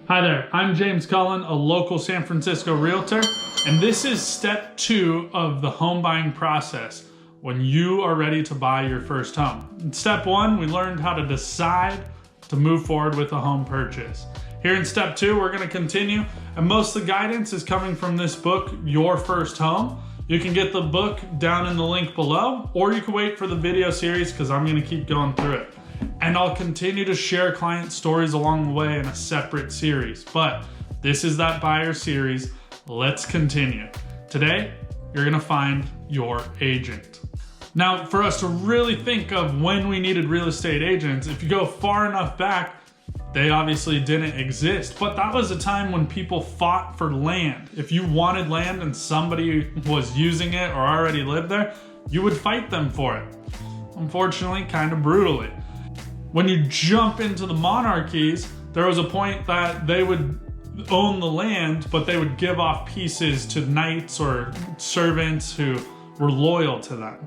Hi there, I'm James Cullen, a local San Francisco realtor, and this is step 2 of the home buying process when you are ready to buy your first home. In step 1, we learned how to decide to move forward with a home purchase. Here in step 2, we're going to continue, and most of the guidance is coming from this book, Your First Home. You can get the book down in the link below, or you can wait for the video series because I'm going to keep going through it. And I'll continue to share client stories along the way in a separate series. But this is that buyer series. Let's continue. Today, you're gonna find your agent. Now, for us to really think of when we needed real estate agents, if you go far enough back, they obviously didn't exist. But that was a time when people fought for land. If you wanted land and somebody was using it or already lived there, you would fight them for it. Unfortunately, kind of brutally. When you jump into the monarchies, there was a point that they would own the land, but they would give off pieces to knights or servants who were loyal to them.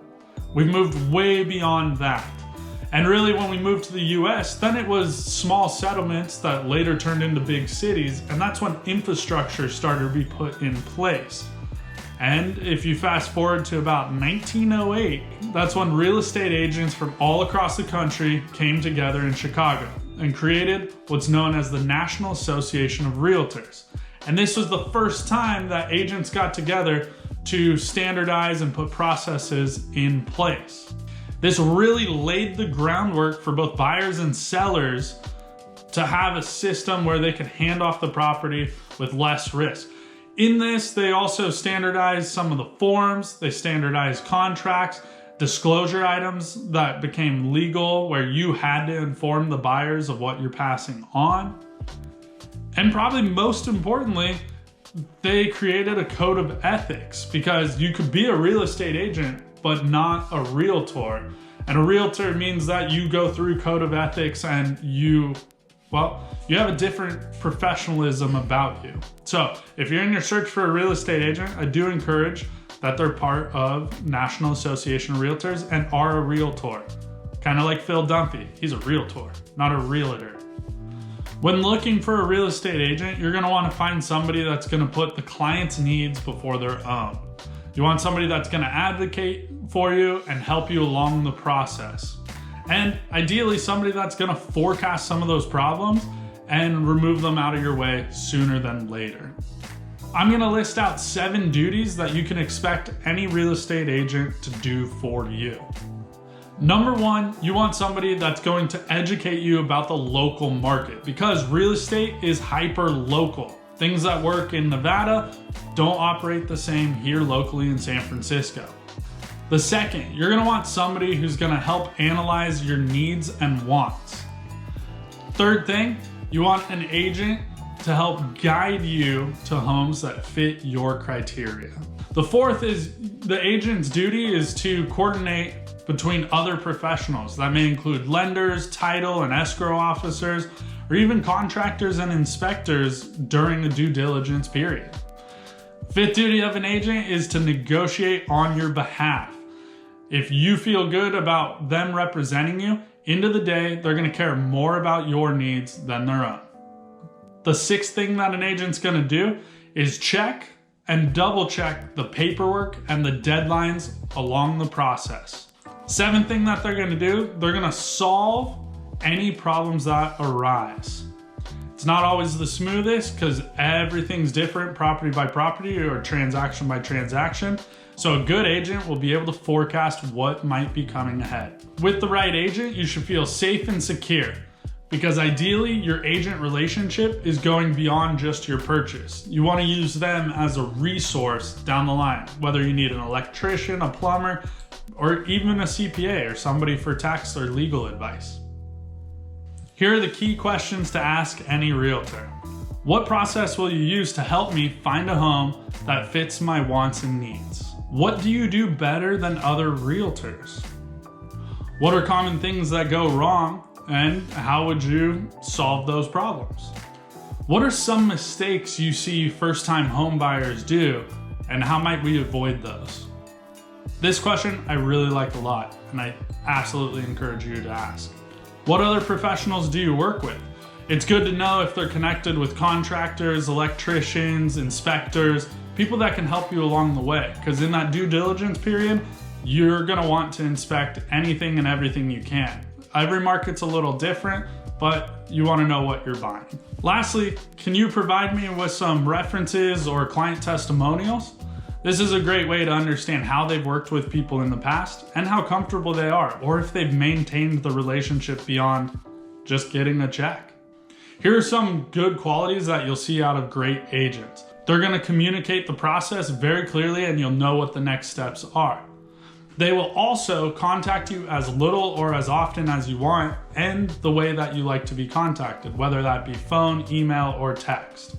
We've moved way beyond that. And really, when we moved to the US, then it was small settlements that later turned into big cities, and that's when infrastructure started to be put in place. And if you fast forward to about 1908, that's when real estate agents from all across the country came together in Chicago and created what's known as the National Association of Realtors. And this was the first time that agents got together to standardize and put processes in place. This really laid the groundwork for both buyers and sellers to have a system where they could hand off the property with less risk. In this, they also standardized some of the forms, they standardized contracts, disclosure items that became legal where you had to inform the buyers of what you're passing on. And probably most importantly, they created a code of ethics because you could be a real estate agent, but not a realtor. And a realtor means that you go through code of ethics and you have a different professionalism about you. So if you're in your search for a real estate agent, I do encourage that they're part of National Association of Realtors and are a realtor. Kind of like Phil Dunphy, he's a realtor, not a realtor. When looking for a real estate agent, you're gonna wanna find somebody that's gonna put the client's needs before their own. You want somebody that's gonna advocate for you and help you along the process. And ideally, somebody that's gonna forecast some of those problems and remove them out of your way sooner than later. I'm gonna list out 7 duties that you can expect any real estate agent to do for you. Number 1, you want somebody that's going to educate you about the local market because real estate is hyper local. Things that work in Nevada don't operate the same here locally in San Francisco. The second, you're gonna want somebody who's gonna help analyze your needs and wants. Third thing, you want an agent to help guide you to homes that fit your criteria. The fourth is the agent's duty is to coordinate between other professionals. That may include lenders, title and escrow officers, or even contractors and inspectors during the due diligence period. Fifth duty of an agent is to negotiate on your behalf. If you feel good about them representing you, end of the day, they're gonna care more about your needs than their own. The sixth thing that an agent's gonna do is check and double check the paperwork and the deadlines along the process. Seventh thing that they're gonna do, they're gonna solve any problems that arise. It's not always the smoothest because everything's different property by property or transaction by transaction. So a good agent will be able to forecast what might be coming ahead. With the right agent, you should feel safe and secure because ideally your agent relationship is going beyond just your purchase. You want to use them as a resource down the line, whether you need an electrician, a plumber, or even a CPA or somebody for tax or legal advice. Here are the key questions to ask any realtor. What process will you use to help me find a home that fits my wants and needs? What do you do better than other realtors? What are common things that go wrong and how would you solve those problems? What are some mistakes you see first-time home buyers do and how might we avoid those? This question I really like a lot and I absolutely encourage you to ask. What other professionals do you work with? It's good to know if they're connected with contractors, electricians, inspectors, people that can help you along the way. Because in that due diligence period, you're gonna want to inspect anything and everything you can. Every market's a little different, but you wanna know what you're buying. Lastly, can you provide me with some references or client testimonials? This is a great way to understand how they've worked with people in the past and how comfortable they are, or if they've maintained the relationship beyond just getting a check. Here are some good qualities that you'll see out of great agents. They're gonna communicate the process very clearly and you'll know what the next steps are. They will also contact you as little or as often as you want and the way that you like to be contacted, whether that be phone, email, or text.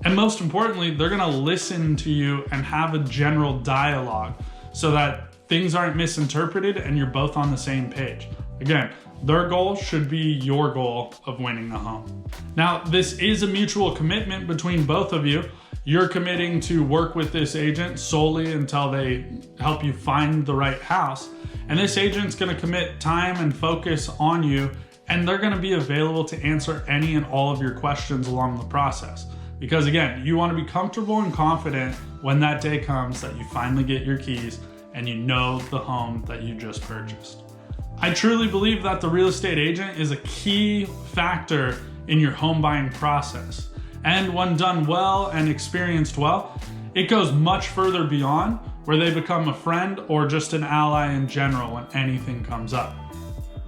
And most importantly, they're gonna listen to you and have a general dialogue so that things aren't misinterpreted and you're both on the same page. Again, their goal should be your goal of winning the home. Now, this is a mutual commitment between both of you. You're committing to work with this agent solely until they help you find the right house. And this agent's gonna commit time and focus on you, and they're gonna be available to answer any and all of your questions along the process. Because again, you wanna be comfortable and confident when that day comes that you finally get your keys and you know the home that you just purchased. I truly believe that the real estate agent is a key factor in your home buying process. And when done well and experienced well, it goes much further beyond where they become a friend or just an ally in general when anything comes up.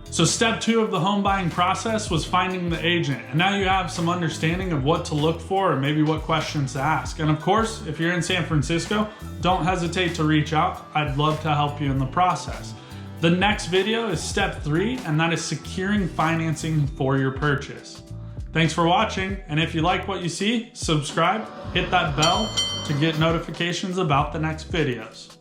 So step 2 of the home buying process was finding the agent. And now you have some understanding of what to look for and maybe what questions to ask. And of course, if you're in San Francisco, don't hesitate to reach out. I'd love to help you in the process. The next video is step 3, and that is securing financing for your purchase. Thanks for watching, and if you like what you see, subscribe, hit that bell to get notifications about the next videos.